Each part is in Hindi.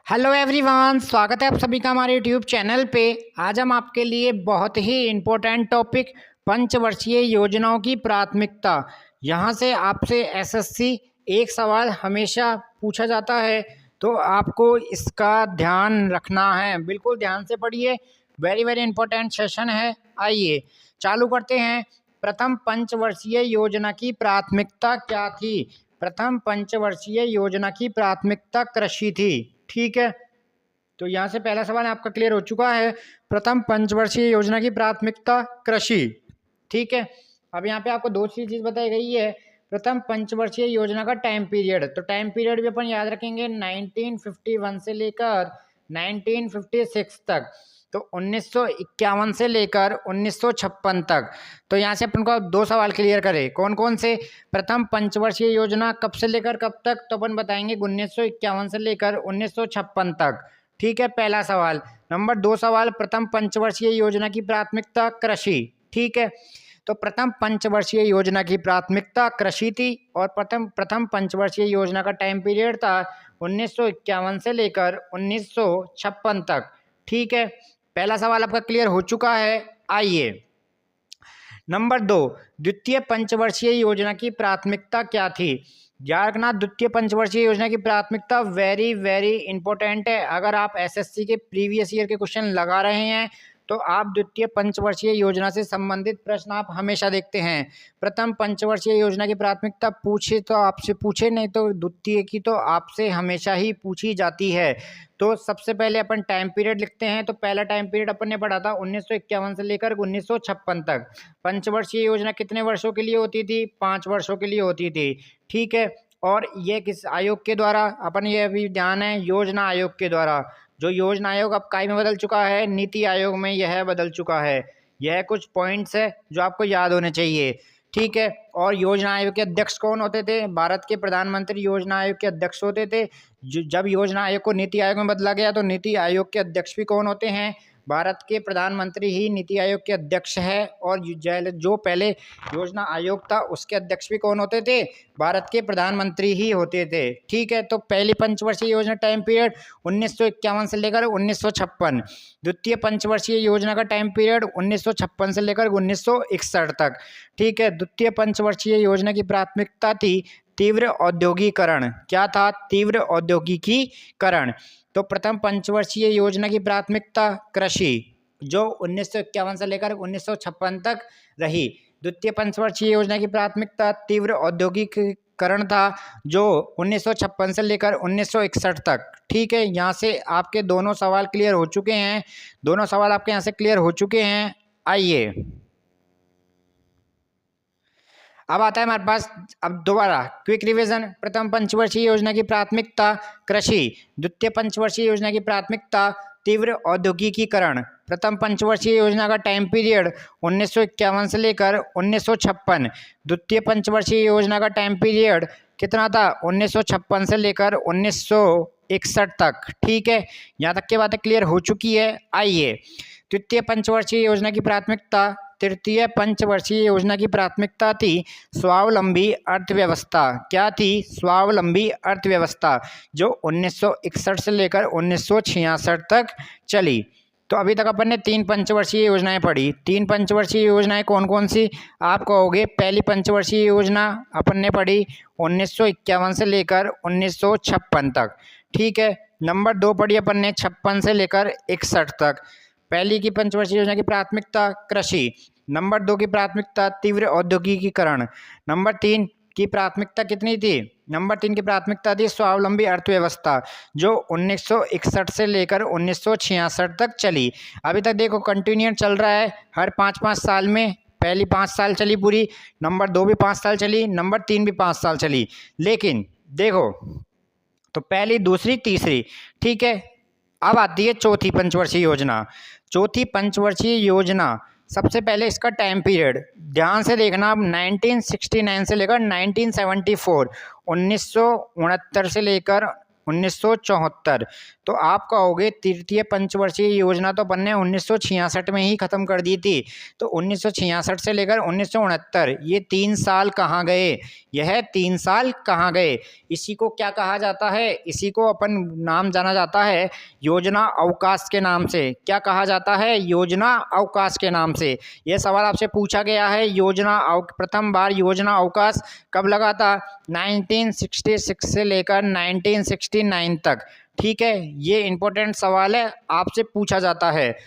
हेलो एवरीवन, स्वागत है आप सभी का हमारे यूट्यूब चैनल पे। आज हम आपके लिए बहुत ही इम्पोर्टेंट टॉपिक पंचवर्षीय योजनाओं की प्राथमिकता। यहाँ से आपसे एसएससी एक सवाल हमेशा पूछा जाता है, तो आपको इसका ध्यान रखना है। बिल्कुल ध्यान से पढ़िए, वेरी वेरी इंपॉर्टेंट सेशन है। आइए चालू करते हैं। प्रथम पंचवर्षीय योजना की प्राथमिकता क्या थी? प्रथम पंचवर्षीय योजना की प्राथमिकता कृषि थी। ठीक है, तो यहाँ से पहला सवाल आपका क्लियर हो चुका है। प्रथम पंचवर्षीय योजना की प्राथमिकता कृषि। ठीक है, अब यहाँ पे आपको दूसरी चीज बताई गई है, प्रथम पंचवर्षीय योजना का टाइम पीरियड। तो टाइम पीरियड भी अपन याद रखेंगे 1951 से लेकर 1956 तक, तो 1951 से लेकर 1956 तक। तो यहाँ से अपन को दो सवाल क्लियर करें, कौन कौन से? प्रथम पंचवर्षीय योजना कब से लेकर कब तक? तो अपन बताएंगे 1951 से लेकर 1956 तक। ठीक है, पहला सवाल। नंबर दो सवाल, प्रथम पंचवर्षीय योजना की प्राथमिकता कृषि। ठीक है, तो प्रथम पंचवर्षीय योजना की प्राथमिकता कृषि थी और प्रथम पंचवर्षीय योजना का टाइम पीरियड था 1951 से लेकर 1956 तक। ठीक है, पहला सवाल आपका क्लियर हो चुका है। आइए नंबर दो, द्वितीय पंचवर्षीय योजना की प्राथमिकता क्या थी? याद रखना, द्वितीय पंचवर्षीय योजना की प्राथमिकता वेरी वेरी इंपॉर्टेंट है। अगर आप एसएससी के प्रीवियस ईयर के क्वेश्चन लगा रहे हैं तो आप द्वितीय पंचवर्षीय योजना से संबंधित प्रश्न आप हमेशा देखते हैं। प्रथम पंचवर्षीय योजना की प्राथमिकता पूछे तो आपसे पूछे, नहीं तो द्वितीय की तो आपसे हमेशा ही पूछी जाती है। तो सबसे पहले अपन टाइम पीरियड लिखते हैं। तो पहला टाइम पीरियड अपन ने पढ़ा था 1951 से लेकर 1956 तक। पंचवर्षीय योजना कितने वर्षों के लिए होती थी? 5 वर्षों के लिए होती थी। ठीक है, और ये किस आयोग के द्वारा? अपन ये अभी ध्यान है, योजना आयोग के द्वारा। जो योजना आयोग अब काय में बदल चुका है, नीति आयोग में यह बदल चुका है। यह कुछ पॉइंट्स है जो आपको याद होने चाहिए। ठीक है, और योजना आयोग के अध्यक्ष कौन होते थे? भारत के प्रधानमंत्री योजना आयोग के अध्यक्ष होते थे। जब योजना आयोग को नीति आयोग में बदला गया तो नीति आयोग के अध्यक्ष भी कौन होते हैं? भारत के प्रधानमंत्री ही नीति आयोग के अध्यक्ष है। और जो पहले योजना आयोग था उसके अध्यक्ष भी कौन होते थे? भारत के प्रधानमंत्री ही होते थे। ठीक है, तो पहली पंचवर्षीय योजना टाइम पीरियड 1951 से लेकर 1956। द्वितीय पंचवर्षीय योजना का टाइम पीरियड 1956 से लेकर 1961 तक। ठीक है, द्वितीय पंचवर्षीय योजना की प्राथमिकता थी तीव्र औद्योगिकरण। क्या था? तीव्र औद्योगिकीकरण। तो प्रथम पंचवर्षीय योजना की प्राथमिकता कृषि, जो 1951 से लेकर 1956 तक रही। द्वितीय पंचवर्षीय योजना की प्राथमिकता तीव्र औद्योगिकीकरण था, जो 1956 से लेकर 1961 तक। ठीक है, यहाँ से आपके दोनों सवाल क्लियर हो चुके हैं। दोनों सवाल आपके यहाँ से क्लियर हो चुके हैं। आइए अब आता है हमारे पास, अब दोबारा क्विक रिवीजन। प्रथम पंचवर्षीय योजना की प्राथमिकता कृषि, द्वितीय पंचवर्षीय योजना की प्राथमिकता तीव्र औद्योगिकीकरण। प्रथम पंचवर्षीय योजना का टाइम पीरियड 1951 से लेकर 1956। द्वितीय पंचवर्षीय योजना का टाइम पीरियड कितना था? 1956 से लेकर 1961 तक। ठीक है, यहाँ तक की बातें क्लियर हो चुकी है। आइए तृतीय पंचवर्षीय योजना की प्राथमिकता, तृतीय पंचवर्षीय योजना की प्राथमिकता थी स्वावलंबी अर्थव्यवस्था। क्या थी? स्वावलंबी अर्थव्यवस्था, जो 1961 से लेकर 1966 तक चली। तो अभी तक अपन ने 3 पंचवर्षीय योजनाएं पढ़ी। 3 पंचवर्षीय योजनाएं कौन कौन सी? आप कहोगे पहली पंचवर्षीय योजना अपन ने पढ़ी 1951 से लेकर 1956 तक। ठीक है, नंबर 2 पढ़ी अपन ने 56 से लेकर 61 तक। पहली की पंचवर्षीय योजना की प्राथमिकता कृषि, नंबर 2 की प्राथमिकता तीव्र औद्योगिकीकरण, नंबर 3 की प्राथमिकता कितनी थी? नंबर 3 की प्राथमिकता थी स्वावलंबी अर्थव्यवस्था, जो 1961 से लेकर 1966 तक चली। अभी तक देखो कंटिन्यू चल रहा है, हर 5-5 साल में। पहली 5 साल चली पूरी, नंबर 2 भी 5 साल चली, नंबर 3 भी 5 साल चली। लेकिन देखो, तो पहली, दूसरी, तीसरी। ठीक है, अब आती है चौथी पंचवर्षीय योजना। चौथी पंचवर्षीय योजना, सबसे पहले इसका टाइम पीरियड ध्यान से देखना। 1969 से लेकर 1974, 1969 से लेकर 1974। तो आप कहोगे तृतीय पंचवर्षीय योजना तो अपन ने 1966 में ही ख़त्म कर दी थी, तो 1966 से लेकर 1969 ये 3 साल कहाँ गए? यह 3 साल कहाँ गए? इसी को क्या कहा जाता है? इसी को अपन नाम जाना जाता है योजना अवकाश के नाम से। क्या कहा जाता है? योजना अवकाश के नाम से। यह सवाल आपसे पूछा गया है। प्रथम बार योजना अवकाश कब लगा था? 1966 से लेकर 1969 तक। ठीक है, ये इंपॉर्टेंट सवाल है, आपसे पूछा जाता है।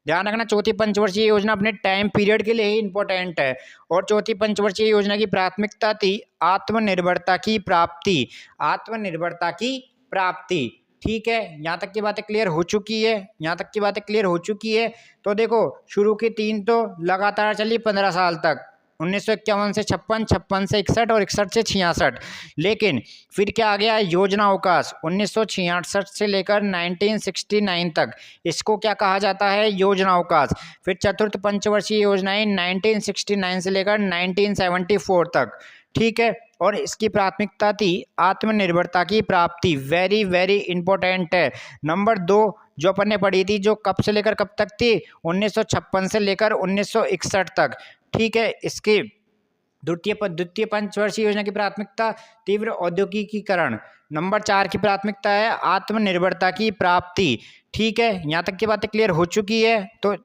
ध्यान रखना, चौथी पंचवर्षीय योजना अपने टाइम पीरियड के लिए ही इंपॉर्टेंट है। और चौथी पंचवर्षीय योजना की प्राथमिकता थी आत्मनिर्भरता की प्राप्ति। आत्मनिर्भरता की प्राप्ति। ठीक है, यहाँ तक की बातें क्लियर हो चुकी है? यहाँ तक की बातें क्लियर हो चुकी है? तो देखो, शुरू की 3 तो लगातार चली 15 साल तक, 1951 से 56, 56 से 61 और 61 से 66। लेकिन फिर क्या आ गया? योजना अवकाश 1966 से लेकर 1969 तक। इसको क्या कहा जाता है? योजना अवकाश। फिर चतुर्थ पंचवर्षीय योजनाएं 1969 से लेकर 1974 तक। ठीक है, और इसकी प्राथमिकता थी आत्मनिर्भरता की प्राप्ति। वेरी वेरी इंपॉर्टेंट है। नंबर 2 जो अपन ने पढ़ी थी, जो कब से लेकर कब तक थी? 1956 से लेकर 1961 तक। ठीक है, इसकी द्वितीय पंचवर्षीय योजना की प्राथमिकता तीव्र औद्योगिकीकरण। नंबर 4 की प्राथमिकता है आत्मनिर्भरता की प्राप्ति। ठीक है, यहाँ तक की बातें क्लियर हो चुकी है? तो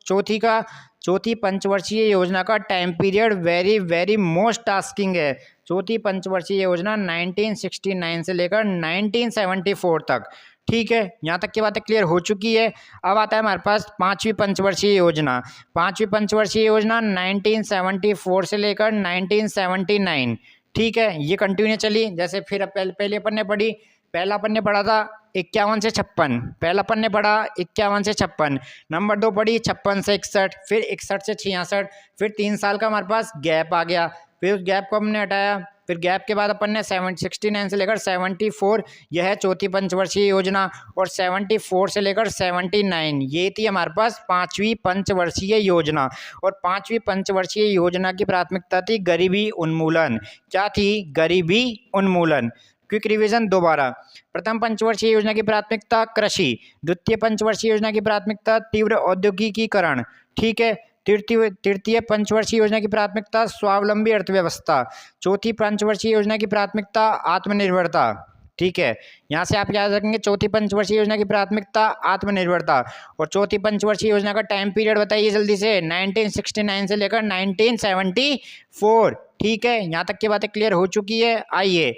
चौथी पंचवर्षीय योजना का time period very very most tasking है। चौथी पंचवर्षीय योजना 1969 से लेकर 1974 तक। ठीक है, यहाँ तक की बातें क्लियर हो चुकी है। अब आता है हमारे पास पांचवी पंचवर्षीय योजना। पांचवी पंचवर्षीय योजना 1974 से लेकर 1979। ठीक है, ये कंटिन्यू चली। जैसे फिर पहले अपन ने पढ़ी, पहला अपन ने पढ़ा था 51 से 56। पहला अपन ने पढ़ा 51 से 56। नंबर 2 पढ़ी 56 से 61, फिर 61 से 66। फिर 3 साल का हमारे पास गैप आ गया। फिर उस गैप को हमने हटाया। फिर गैप के बाद अपन ने 69 से लेकर 74, यह है चौथी पंचवर्षीय योजना। और 74 से लेकर 79, ये थी हमारे पास पांचवी पंचवर्षीय योजना। और पांचवी पंचवर्षीय योजना की प्राथमिकता थी गरीबी उन्मूलन। क्या थी? गरीबी उन्मूलन। क्विक रिवीजन दोबारा। प्रथम पंचवर्षीय योजना की प्राथमिकता कृषि। द्वितीय पंचवर्षीय योजना की प्राथमिकता तीव्र औद्योगिकीकरण। ठीक है, तृतीय पंचवर्षीय योजना की प्राथमिकता स्वावलंबी अर्थव्यवस्था। चौथी पंचवर्षीय योजना की प्राथमिकता आत्मनिर्भरता। ठीक है, यहाँ से आप याद रखेंगे चौथी पंचवर्षीय योजना की प्राथमिकता आत्मनिर्भरता। और चौथी पंचवर्षीय योजना का टाइम पीरियड बताइए जल्दी से। 1969 से लेकर 1974। ठीक है, यहाँ तक की बातें क्लियर हो चुकी है? आइए,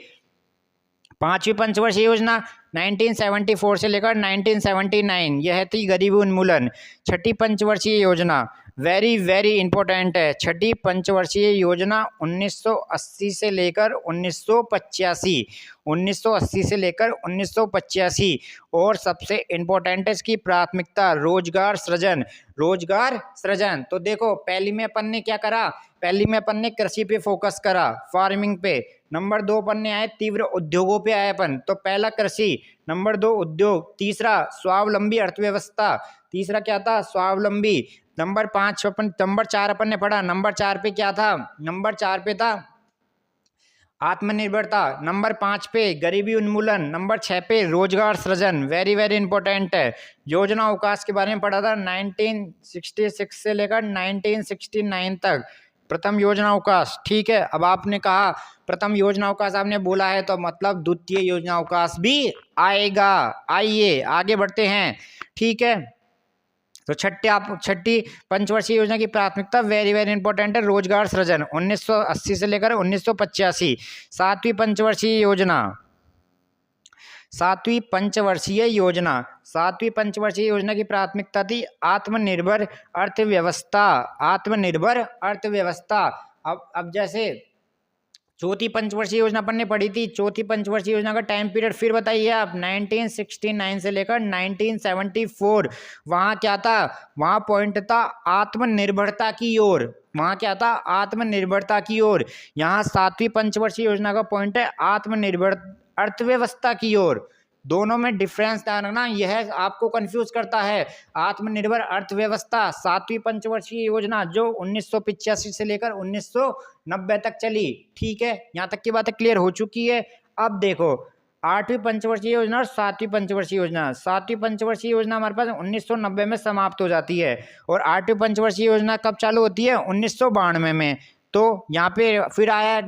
पांचवी पंचवर्षीय योजना 1974 से लेकर 1979, यह थी गरीबी उन्मूलन। छठी पंचवर्षीय योजना वेरी वेरी इंपॉर्टेंट है। छठी पंचवर्षीय योजना 1980 से लेकर 1985। 1980 से लेकर 1985। और सबसे इम्पोर्टेंट है इसकी प्राथमिकता रोजगार सृजन। रोजगार सृजन। तो देखो, पहली में अपन ने क्या करा? पहली में अपन ने कृषि पे फोकस करा, फार्मिंग पे। नंबर 2 अपन ने आए तीव्र उद्योगों पे आए अपन। तो पहला कृषि, नंबर 2 उद्योग, तीसरा स्वावलंबी अर्थव्यवस्था। तीसरा क्या था? स्वावलंबी। नंबर 4 अपन ने पढ़ा। नंबर 4 पे क्या था? नंबर 4 पे था आत्मनिर्भरता। नंबर 5 पे गरीबी उन्मूलन। नंबर 6 पे रोजगार सृजन। वेरी वेरी इंपॉर्टेंट है। योजना अवकाश के बारे में पढ़ा था 1966 से लेकर 1969 तक। प्रथम योजना अवकाश। ठीक है, अब आपने कहा प्रथम योजना अवकाश आपने बोला है, तो मतलब द्वितीय योजना अवकाश भी आएगा। आइए आगे बढ़ते हैं। ठीक है, तो छठी पंचवर्षीय योजना की प्राथमिकता वेरी वेरी इंपॉर्टेंट है रोजगार सृजन। 1980 से लेकर 1985। सातवीं पंचवर्षीय योजना की प्राथमिकता थी आत्मनिर्भर अर्थव्यवस्था। आत्मनिर्भर अर्थव्यवस्था। अब जैसे चौथी पंचवर्षीय योजना अपन ने पढ़ी थी। चौथी पंचवर्षीय योजना का टाइम पीरियड फिर बताइए आप। 1969 से लेकर 1974। वहाँ क्या था? वहाँ पॉइंट था आत्मनिर्भरता की ओर। वहाँ क्या था? आत्मनिर्भरता की ओर। यहाँ सातवीं पंचवर्षीय योजना का पॉइंट है आत्मनिर्भर अर्थव्यवस्था की ओर। दोनों में डिफरेंस ध्यान रखना, यह आपको कंफ्यूज करता है। आत्मनिर्भर अर्थव्यवस्था सातवीं पंचवर्षीय योजना जो 1985 से लेकर 1990 तक चली। ठीक है, यहाँ तक की बातें क्लियर हो चुकी है। अब देखो, 8वीं पंचवर्षीय योजना और 7वीं पंचवर्षीय योजना। 7वीं पंचवर्षीय योजना हमारे पास 1990 में समाप्त हो जाती है और 8वीं पंचवर्षीय योजना कब चालू होती है? 1992 में। तो यहाँ पे फिर आया,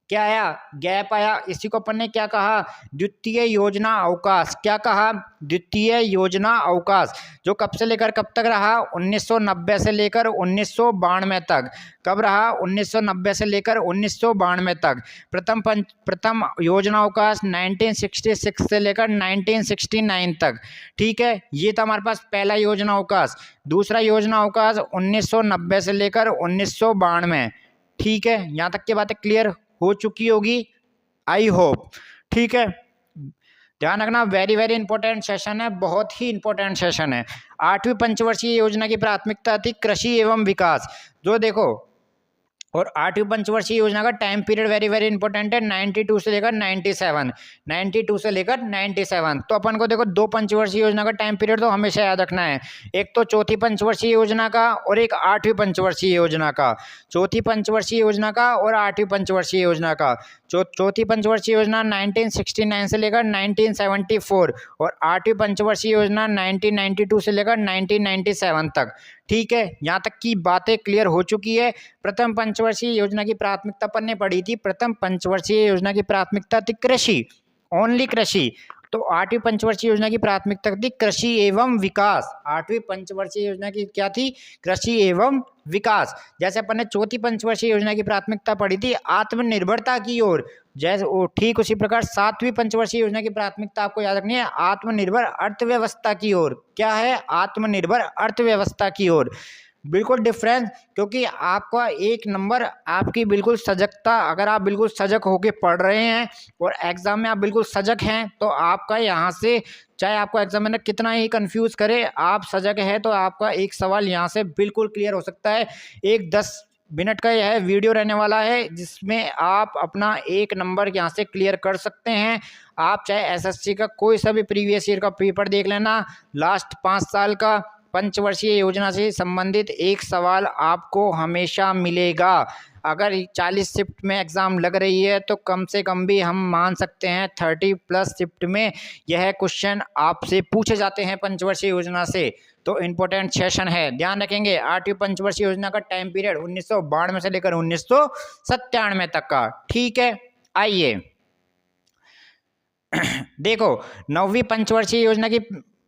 क्या आया? गैप आया। इसी को अपन ने क्या कहा? द्वितीय योजना अवकाश। क्या कहा? द्वितीय योजना अवकाश, जो कब से लेकर कब तक रहा? 1990 से लेकर 1992 तक। कब रहा? 1990 से लेकर 1992 तक। प्रथम योजना अवकाश 1966 से लेकर 1969 तक। ठीक है, ये था हमारे पास पहला योजना अवकाश। दूसरा योजना अवकाश 1990 से लेकर 1992। ठीक है, यहाँ तक की बातें क्लियर हो चुकी होगी, आई होप। ठीक है, ध्यान रखना, वेरी वेरी इंपॉर्टेंट सेशन है, बहुत ही इंपॉर्टेंट सेशन है। 8वीं पंचवर्षीय योजना की प्राथमिकता थी कृषि एवं विकास। जो देखो, और 8वीं पंचवर्षीय योजना का time period very very important है, 92 से लेकर 97। 92 से लेकर 97। तो अपन को देखो, 2 पंचवर्षीय योजना का टाइम पीरियड तो हमेशा याद रखना है। एक तो चौथी पंचवर्षीय योजना का और एक 8वीं पंचवर्षीय योजना का। चौथी पंचवर्षीय योजना का और 8वीं पंचवर्षीय योजना का। चौथी पंचवर्षीय योजना 1969 से लेकर 1974 और 8वीं पंचवर्षीय योजना 1992 से लेकर 1997 तक। ठीक है, यहाँ तक की बातें क्लियर हो चुकी है। प्रथम पंचवर्षीय योजना की प्राथमिकता अपन ने पढ़ी थी। प्रथम पंचवर्षीय योजना की प्राथमिकता थी कृषि, ओनली कृषि। तो 8वीं पंचवर्षीय योजना की प्राथमिकता थी कृषि एवं विकास। 8वीं पंचवर्षीय योजना की क्या थी? कृषि एवं विकास। जैसे अपन ने चौथी पंचवर्षीय योजना की प्राथमिकता पढ़ी थी आत्मनिर्भरता की ओर, जैसे ठीक उसी प्रकार 7वीं पंचवर्षीय योजना की प्राथमिकता आपको याद रखनी है आत्मनिर्भर अर्थव्यवस्था की ओर। क्या है? आत्मनिर्भर अर्थव्यवस्था की ओर। बिल्कुल डिफरेंस, क्योंकि आपका एक नंबर आपकी बिल्कुल सजगता, अगर आप बिल्कुल सजग होके पढ़ रहे हैं और एग्जाम में आप बिल्कुल सजग हैं, तो आपका यहाँ से चाहे आपको एग्जामिनर कितना ही कंफ्यूज करे, आप सजग है तो आपका एक सवाल यहाँ से बिल्कुल क्लियर हो सकता है। एक 10 मिनट का यह वीडियो रहने वाला है, जिसमें आप अपना एक नंबर यहाँ से क्लियर कर सकते हैं। आप चाहे एसएससी का कोई सा भी प्रीवियस ईयर का पेपर देख लेना, लास्ट 5 साल का पंचवर्षीय योजना से संबंधित एक सवाल आपको हमेशा मिलेगा। अगर 40 शिफ्ट में एग्ज़ाम लग रही है तो कम से कम भी हम मान सकते हैं 30+ शिफ्ट में यह क्वेश्चन आपसे पूछे जाते हैं पंचवर्षीय योजना से। तो इम्पोर्टेंट सेशन है, ध्यान रखेंगे। 8वीं पंचवर्षीय योजना का टाइम पीरियड 1992 से लेकर 1997 तक का। ठीक है, आइए देखो, 9वीं पंचवर्षीय योजना की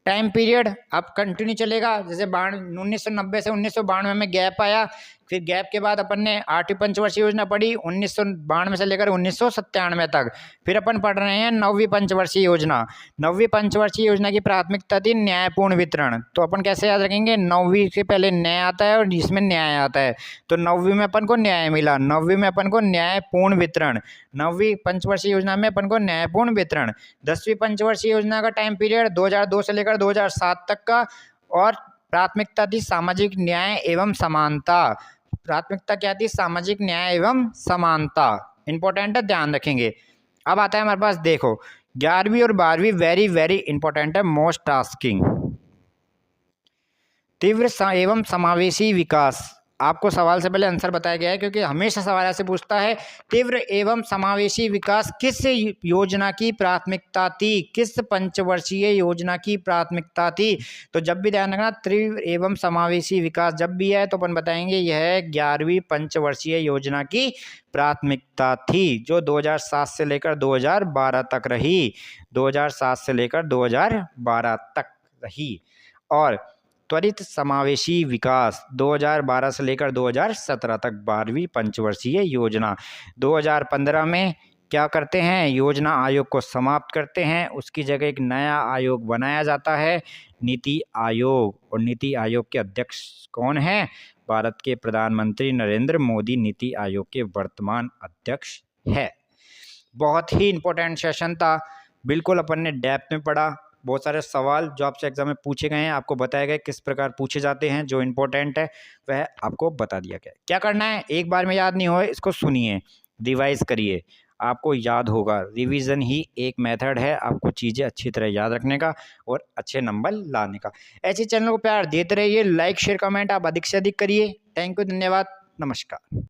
टाइम पीरियड अब कंटिन्यू चलेगा। जैसे 1990 से 1992 में गैप आया, फिर गैप के बाद अपन ने 8वीं पंचवर्षीय योजना पढ़ी 1992 से लेकर 1997 तक। फिर अपन पढ़ रहे हैं 9वीं पंचवर्षीय योजना। 9वीं पंचवर्षीय योजना की प्राथमिकता थी न्यायपूर्ण वितरण। तो अपन कैसे याद रखेंगे? 9वीं से पहले न्याय आता है और जिसमें न्याय आता है, तो 9वीं में अपन को न्याय मिला, 9वीं में अपन को न्यायपूर्ण वितरण। 9वीं पंचवर्षीय योजना में अपन को न्यायपूर्ण वितरण। 10वीं पंचवर्षीय योजना का टाइम पीरियड 2002 से लेकर 2007 तक का, और प्राथमिकता थी सामाजिक न्याय एवं समानता। प्राथमिकता क्या थी? सामाजिक न्याय एवं समानता। इंपॉर्टेंट है, ध्यान रखेंगे। अब आता है हमारे पास, देखो 11वीं और 12वीं वेरी वेरी इंपॉर्टेंट है, मोस्ट टास्किंग। तीव्र एवं समावेशी विकास। आपको सवाल से पहले आंसर बताया गया है, क्योंकि हमेशा सवाल ऐसे पूछता है, तीव्र एवं समावेशी विकास किस योजना की प्राथमिकता थी? किस पंचवर्षीय योजना की प्राथमिकता थी? तो जब भी ध्यान रखना, तीव्र एवं समावेशी विकास जब भी है तो अपन बताएंगे यह 11वीं पंचवर्षीय योजना की प्राथमिकता थी, जो 2007 से लेकर 2012 तक रही। 2007 से लेकर 2012 तक रही। और त्वरित समावेशी विकास 2012 से लेकर 2017 तक 12वीं पंचवर्षीय योजना। 2015 में क्या करते हैं? योजना आयोग को समाप्त करते हैं, उसकी जगह एक नया आयोग बनाया जाता है, नीति आयोग। और नीति आयोग के अध्यक्ष कौन हैं? भारत के प्रधानमंत्री नरेंद्र मोदी नीति आयोग के वर्तमान अध्यक्ष है। बहुत ही इंपॉर्टेंट सेशन था, बिल्कुल अपन ने डेप्थ में पढ़ा। बहुत सारे सवाल जो आपसे एग्जाम में पूछे गए हैं, आपको बताया गया किस प्रकार पूछे जाते हैं, जो इम्पोर्टेंट है वह आपको बता दिया गया। क्या करना है? एक बार में याद नहीं हो, इसको सुनिए, रिवाइज करिए, आपको याद होगा। रिवीजन ही एक मेथड है आपको चीज़ें अच्छी तरह याद रखने का और अच्छे नंबर लाने का। ऐसे चैनल को प्यार देते रहिए, लाइक शेयर कमेंट आप अधिक से अधिक करिए। थैंक यू, धन्यवाद, नमस्कार।